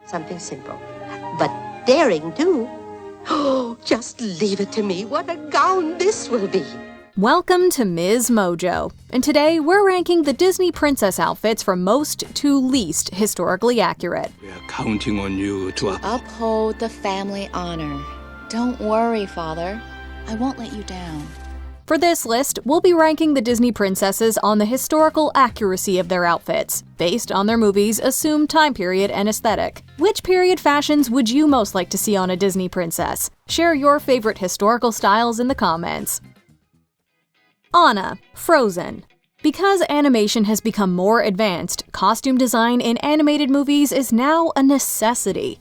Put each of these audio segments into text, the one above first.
Something simple, but daring too. Oh, just leave it to me. What a gown this will be. Welcome to MsMojo, and today we're ranking the Disney princess outfits from most to least historically accurate. We are counting on you to uphold the family honor. Don't worry, Father. I won't let you down. For this list, we'll be ranking the Disney princesses on the historical accuracy of their outfits, based on their movie's assumed time period and aesthetic. Which period fashions would you most like to see on a Disney princess? Share your favorite historical styles in the comments. Anna, Frozen. Because animation has become more advanced, costume design in animated movies is now a necessity.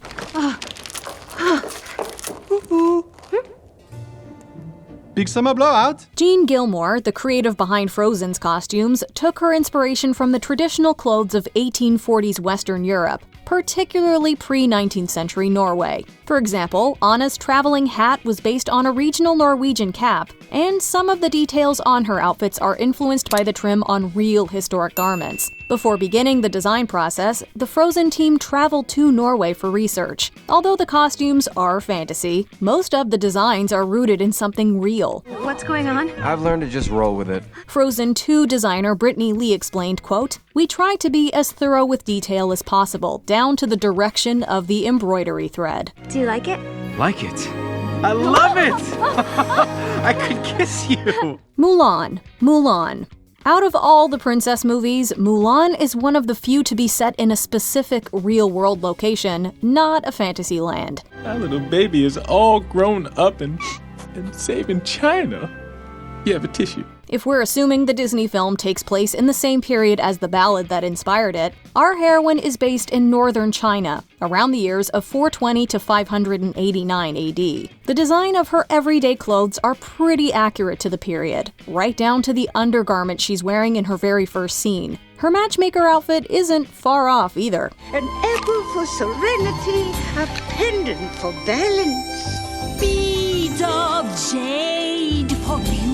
Big summer blowout? Jean Gilmore, the creative behind Frozen's costumes, took her inspiration from the traditional clothes of 1840s Western Europe, particularly pre-19th century Norway. For example, Anna's traveling hat was based on a regional Norwegian cap, and some of the details on her outfits are influenced by the trim on real historic garments. Before beginning the design process, the Frozen team traveled to Norway for research. Although the costumes are fantasy, most of the designs are rooted in something real. What's going on? I've learned to just roll with it. Frozen 2 designer Brittany Lee explained, quote, "We try to be as thorough with detail as possible, down to the direction of the embroidery thread." Do you like it? Like it? I love it! I could kiss you! Mulan. Out of all the princess movies, Mulan is one of the few to be set in a specific real-world location, not a fantasy land. That little baby is all grown up and safe in China. You have a tissue. If we're assuming the Disney film takes place in the same period as the ballad that inspired it, our heroine is based in northern China, around the years of 420 to 589 AD. The design of her everyday clothes are pretty accurate to the period, right down to the undergarment she's wearing in her very first scene. Her matchmaker outfit isn't far off either. An apple for serenity, a pendant for balance. Beads of jade for beauty.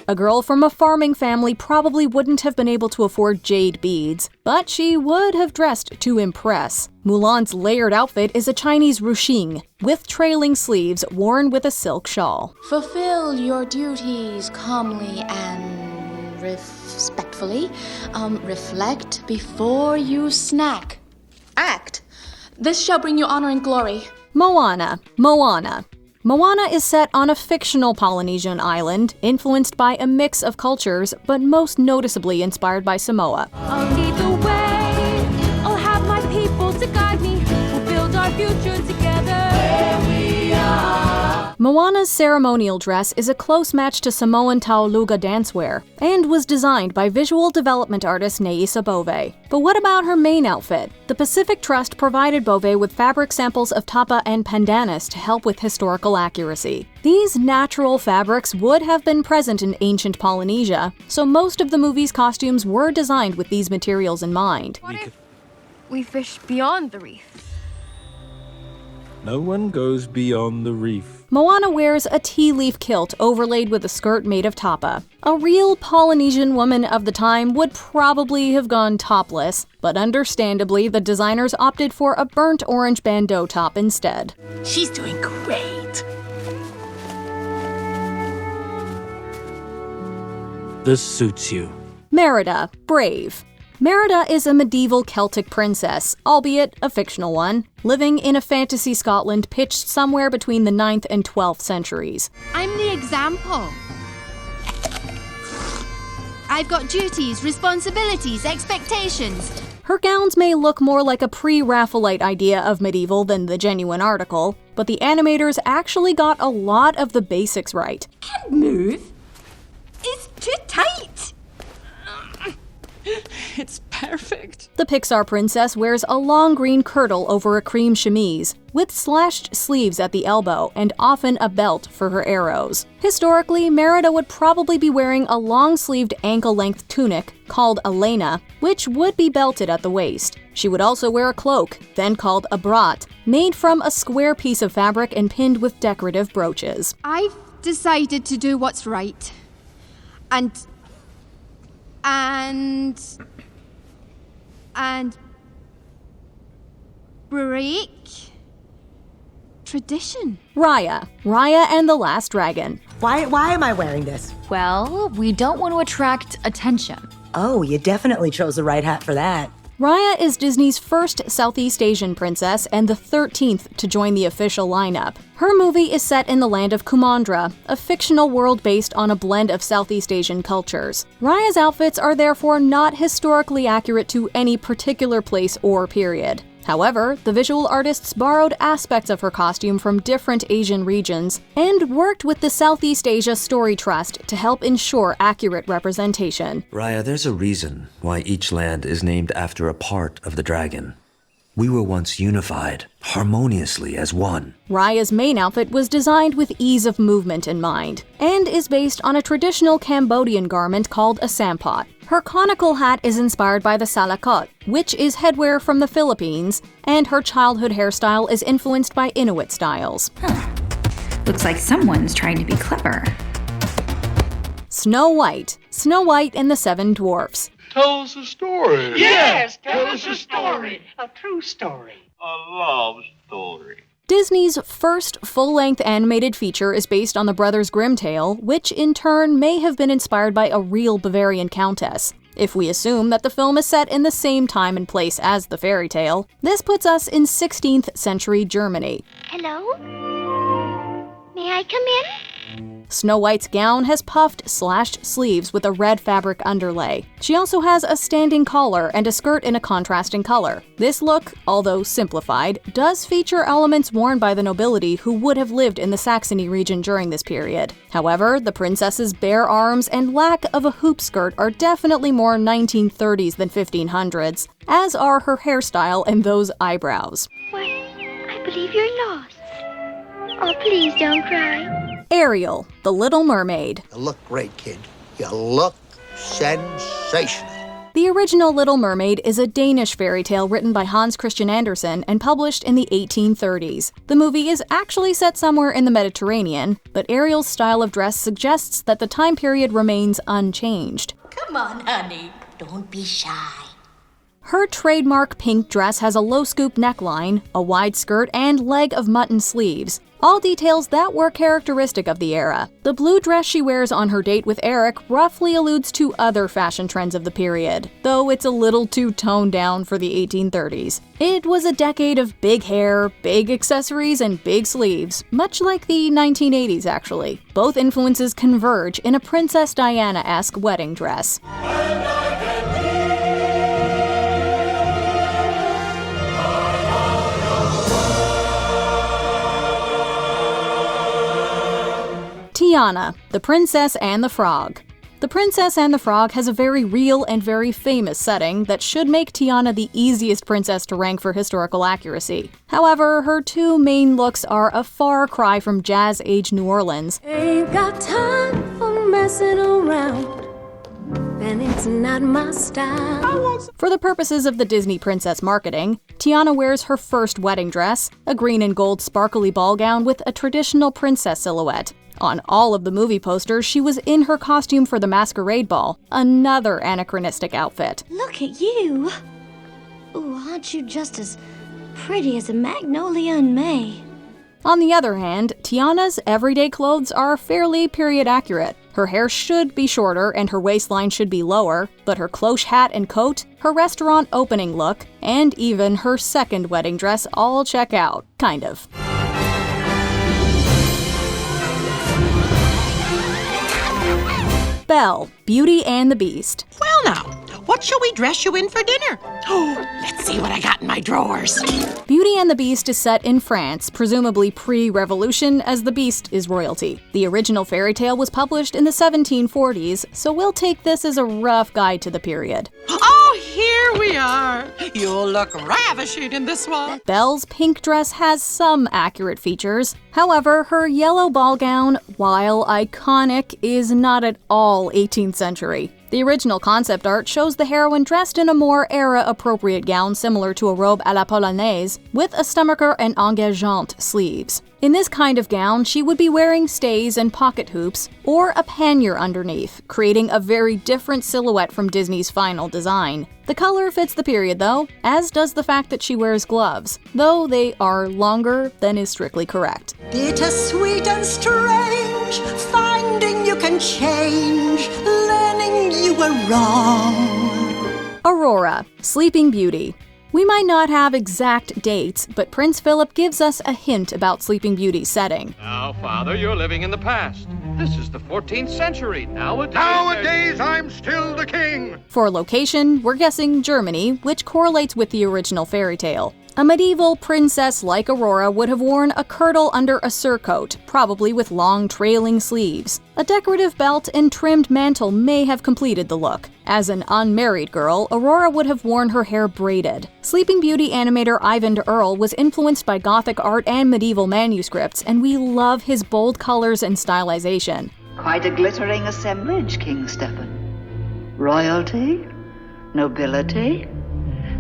A girl from a farming family probably wouldn't have been able to afford jade beads, but she would have dressed to impress. Mulan's layered outfit is a Chinese ruching, with trailing sleeves worn with a silk shawl. Fulfill your duties calmly and respectfully. Reflect before you snack. Act. This shall bring you honor and glory. Moana is set on a fictional Polynesian island, influenced by a mix of cultures, but most noticeably inspired by Samoa. I'll lead the way. I'll have my people to guide me. We'll build our future together. Here we are. Moana's ceremonial dress is a close match to Samoan Tauluga dancewear, and was designed by visual development artist Neisa Bove. But what about her main outfit? The Pacific Trust provided Bove with fabric samples of tapa and pandanus to help with historical accuracy. These natural fabrics would have been present in ancient Polynesia, so most of the movie's costumes were designed with these materials in mind. What if we fish beyond the reef? No one goes beyond the reef. Moana wears a tea leaf kilt overlaid with a skirt made of tapa. A real Polynesian woman of the time would probably have gone topless, but understandably the designers opted for a burnt orange bandeau top instead. She's doing great. This suits you. Merida, brave. Merida is a medieval Celtic princess, albeit a fictional one, living in a fantasy Scotland pitched somewhere between the 9th and 12th centuries. I'm the example. I've got duties, responsibilities, expectations. Her gowns may look more like a pre-Raphaelite idea of medieval than the genuine article, but the animators actually got a lot of the basics right. Can't move. It's too tight. It's perfect. The Pixar princess wears a long green kirtle over a cream chemise, with slashed sleeves at the elbow and often a belt for her arrows. Historically, Merida would probably be wearing a long-sleeved ankle-length tunic called a lena, which would be belted at the waist. She would also wear a cloak, then called a brat, made from a square piece of fabric and pinned with decorative brooches. I've decided to do what's right. And break tradition. Raya and the Last Dragon. Why am I wearing this? Well, we don't want to attract attention. Oh, you definitely chose the right hat for that. Raya is Disney's first Southeast Asian princess and the 13th to join the official lineup. Her movie is set in the land of Kumandra, a fictional world based on a blend of Southeast Asian cultures. Raya's outfits are therefore not historically accurate to any particular place or period. However, the visual artists borrowed aspects of her costume from different Asian regions and worked with the Southeast Asia Story Trust to help ensure accurate representation. Raya, there's a reason why each land is named after a part of the dragon. We were once unified, harmoniously as one. Raya's main outfit was designed with ease of movement in mind, and is based on a traditional Cambodian garment called a sampot. Her conical hat is inspired by the salakot, which is headwear from the Philippines, and her childhood hairstyle is influenced by Inuit styles. Looks like someone's trying to be clever. Snow White and the Seven Dwarfs. Tell us a story. Yes, tell us a story. A true story. A love story. Disney's first full-length animated feature is based on the Brothers Grimm tale, which in turn may have been inspired by a real Bavarian countess. If we assume that the film is set in the same time and place as the fairy tale, this puts us in 16th century Germany. Hello? May I come in? Snow White's gown has puffed, slashed sleeves with a red fabric underlay. She also has a standing collar and a skirt in a contrasting color. This look, although simplified, does feature elements worn by the nobility who would have lived in the Saxony region during this period. However, the princess's bare arms and lack of a hoop skirt are definitely more 1930s than 1500s, as are her hairstyle and those eyebrows. Why, I believe you're lost. Oh, please don't cry. Ariel, the Little Mermaid. You look great, kid. You look sensational. The original Little Mermaid is a Danish fairy tale written by Hans Christian Andersen and published in the 1830s. The movie is actually set somewhere in the Mediterranean, but Ariel's style of dress suggests that the time period remains unchanged. Come on, honey. Don't be shy. Her trademark pink dress has a low-scoop neckline, a wide skirt, and leg of mutton sleeves, all details that were characteristic of the era. The blue dress she wears on her date with Eric roughly alludes to other fashion trends of the period, though it's a little too toned down for the 1830s. It was a decade of big hair, big accessories, and big sleeves, much like the 1980s actually. Both influences converge in a Princess Diana-esque wedding dress. Tiana, the Princess and the Frog. The Princess and the Frog has a very real and very famous setting that should make Tiana the easiest princess to rank for historical accuracy. However, her two main looks are a far cry from jazz-age New Orleans. Ain't got time for messing around, and it's not my style. For the purposes of the Disney princess marketing, Tiana wears her first wedding dress, a green and gold sparkly ball gown with a traditional princess silhouette. On all of the movie posters, she was in her costume for the masquerade ball, another anachronistic outfit. Look at you. Ooh, aren't you just as pretty as a magnolia in May? On the other hand, Tiana's everyday clothes are fairly period accurate. Her hair should be shorter and her waistline should be lower, but her cloche hat and coat, her restaurant opening look, and even her second wedding dress all check out, kind of. Belle, Beauty and the Beast. Well now, what shall we dress you in for dinner? Oh, let's see what I got in my drawers. Beauty and the Beast is set in France, presumably pre-Revolution, as the Beast is royalty. The original fairy tale was published in the 1740s, so we'll take this as a rough guide to the period. Oh, here we are. You'll look ravishing in this one. Belle's pink dress has some accurate features. However, her yellow ball gown, while iconic, is not at all 18th century. The original concept art shows the heroine dressed in a more era-appropriate gown similar to a robe à la polonaise, with a stomacher and engageante sleeves. In this kind of gown, she would be wearing stays and pocket hoops, or a pannier underneath, creating a very different silhouette from Disney's final design. The color fits the period though, as does the fact that she wears gloves, though they are longer than is strictly correct. Bittersweet and strange, finding you can change, learning you were wrong. Aurora, Sleeping Beauty. We might not have exact dates, but Prince Philip gives us a hint about Sleeping Beauty's setting. Now, Father, you're living in the past. This is the 14th century. Nowadays, I'm still the king. For location, we're guessing Germany, which correlates with the original fairy tale. A medieval princess like Aurora would have worn a kirtle under a surcoat, probably with long trailing sleeves. A decorative belt and trimmed mantle may have completed the look. As an unmarried girl, Aurora would have worn her hair braided. Sleeping Beauty animator Ivan Earl was influenced by Gothic art and medieval manuscripts, and we love his bold colors and stylization. Quite a glittering assemblage, King Stephen. Royalty, nobility,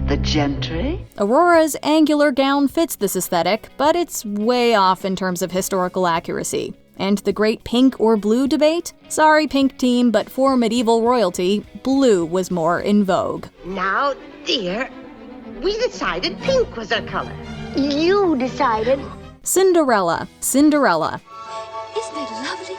the gentry. Aurora's angular gown fits this aesthetic, but it's way off in terms of historical accuracy. And the great pink or blue debate? Sorry, pink team, but for medieval royalty, blue was more in vogue. Now, dear, we decided pink was our color. You decided. Cinderella. Isn't it lovely?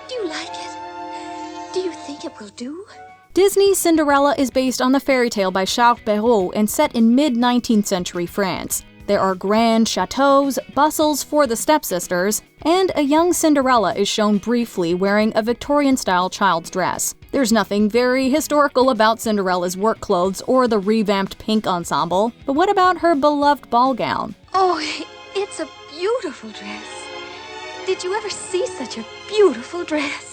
Do you like it? Do you think it will do? Disney's Cinderella is based on the fairy tale by Charles Perrault and set in mid-19th century France. There are grand chateaux, bustles for the stepsisters, and a young Cinderella is shown briefly wearing a Victorian-style child's dress. There's nothing very historical about Cinderella's work clothes or the revamped pink ensemble, but what about her beloved ball gown? Oh, it's a beautiful dress. Did you ever see such a beautiful dress?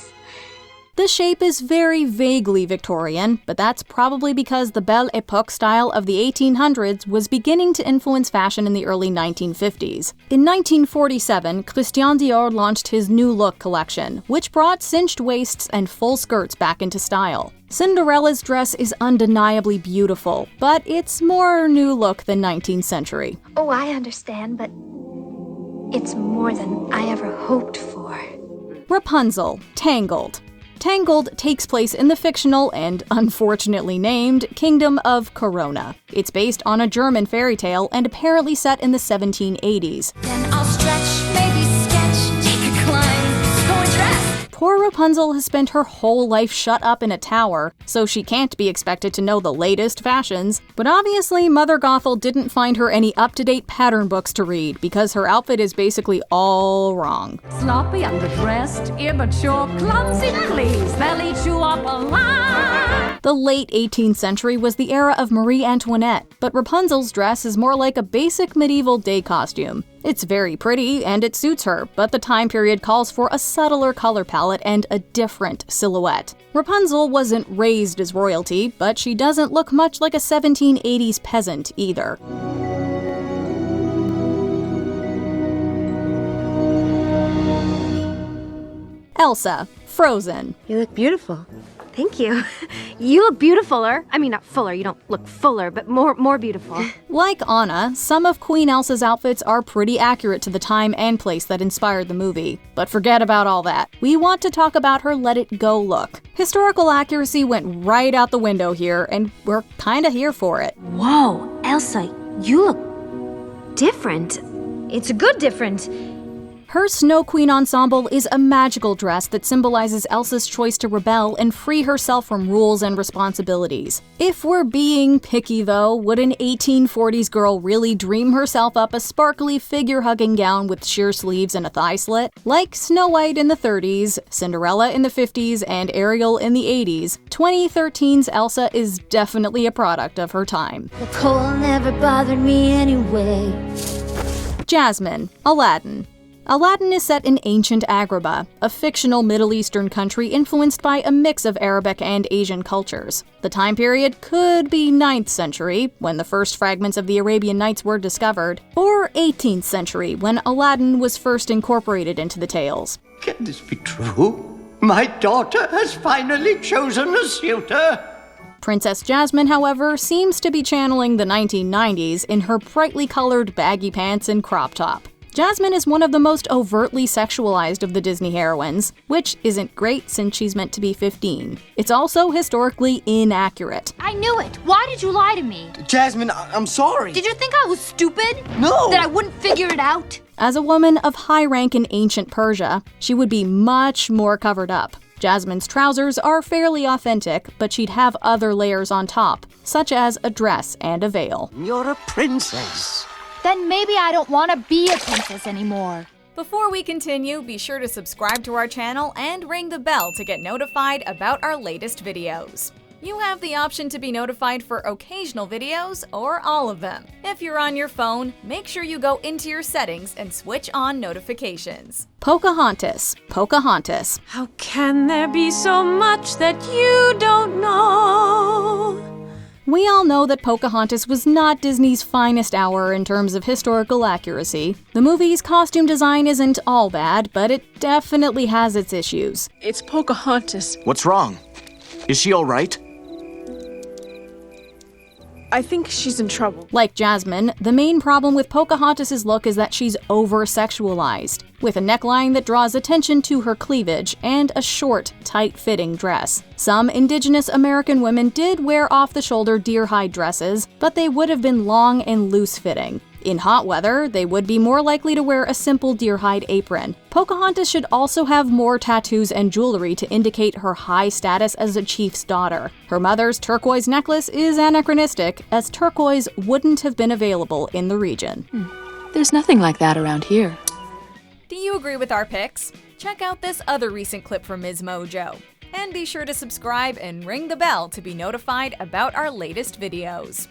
The shape is very vaguely Victorian, but that's probably because the Belle Époque style of the 1800s was beginning to influence fashion in the early 1950s. In 1947, Christian Dior launched his New Look collection, which brought cinched waists and full skirts back into style. Cinderella's dress is undeniably beautiful, but it's more New Look than 19th century. Oh, I understand, but it's more than I ever hoped for. Rapunzel, Tangled. Tangled takes place in the fictional and unfortunately named Kingdom of Corona. It's based on a German fairy tale and apparently set in the 1780s. Then I'll stretch, maybe sketch, take a climb, go and dress. Poor Rapunzel has spent her whole life shut up in a tower, so she can't be expected to know the latest fashions. But obviously, Mother Gothel didn't find her any up-to-date pattern books to read, because her outfit is basically all wrong. Sloppy, underdressed, immature, clumsy, please, they'll eat you up alive. The late 18th century was the era of Marie Antoinette, but Rapunzel's dress is more like a basic medieval day costume. It's very pretty and it suits her, but the time period calls for a subtler color palette and a different silhouette. Rapunzel wasn't raised as royalty, but she doesn't look much like a 1780s peasant either. Elsa, Frozen. You look beautiful. Thank you. You look beautifuler. I mean, not fuller. You don't look fuller, but more beautiful. Like Anna, some of Queen Elsa's outfits are pretty accurate to the time and place that inspired the movie. But forget about all that. We want to talk about her Let It Go look. Historical accuracy went right out the window here, and we're kinda here for it. Whoa, Elsa, you look different. It's a good different. Her Snow Queen ensemble is a magical dress that symbolizes Elsa's choice to rebel and free herself from rules and responsibilities. If we're being picky though, would an 1840s girl really dream herself up a sparkly figure-hugging gown with sheer sleeves and a thigh slit? Like Snow White in the 30s, Cinderella in the 50s, and Ariel in the 80s, 2013's Elsa is definitely a product of her time. The cold never bothered me anyway. Jasmine, Aladdin. Aladdin is set in ancient Agrabah, a fictional Middle Eastern country influenced by a mix of Arabic and Asian cultures. The time period could be 9th century, when the first fragments of the Arabian Nights were discovered, or 18th century, when Aladdin was first incorporated into the tales. Can this be true? My daughter has finally chosen a suitor. Princess Jasmine, however, seems to be channeling the 1990s in her brightly colored baggy pants and crop top. Jasmine is one of the most overtly sexualized of the Disney heroines, which isn't great since she's meant to be 15. It's also historically inaccurate. I knew it. Why did you lie to me? Jasmine, I'm sorry. Did you think I was stupid? No. That I wouldn't figure it out? As a woman of high rank in ancient Persia, she would be much more covered up. Jasmine's trousers are fairly authentic, but she'd have other layers on top, such as a dress and a veil. You're a princess. Then maybe I don't want to be a princess anymore. Before we continue, be sure to subscribe to our channel and ring the bell to get notified about our latest videos. You have the option to be notified for occasional videos or all of them. If you're on your phone, make sure you go into your settings and switch on notifications. Pocahontas. Pocahontas. How can there be so much that you don't know? We all know that Pocahontas was not Disney's finest hour in terms of historical accuracy. The movie's costume design isn't all bad, but it definitely has its issues. It's Pocahontas. What's wrong? Is she all right? I think she's in trouble. Like Jasmine, the main problem with Pocahontas' look is that she's over-sexualized, with a neckline that draws attention to her cleavage and a short, tight-fitting dress. Some indigenous American women did wear off-the-shoulder deer-hide dresses, but they would have been long and loose-fitting. In hot weather, they would be more likely to wear a simple deer-hide apron. Pocahontas should also have more tattoos and jewelry to indicate her high status as a chief's daughter. Her mother's turquoise necklace is anachronistic, as turquoise wouldn't have been available in the region. There's nothing like that around here. Do you agree with our picks? Check out this other recent clip from MsMojo. And be sure to subscribe and ring the bell to be notified about our latest videos.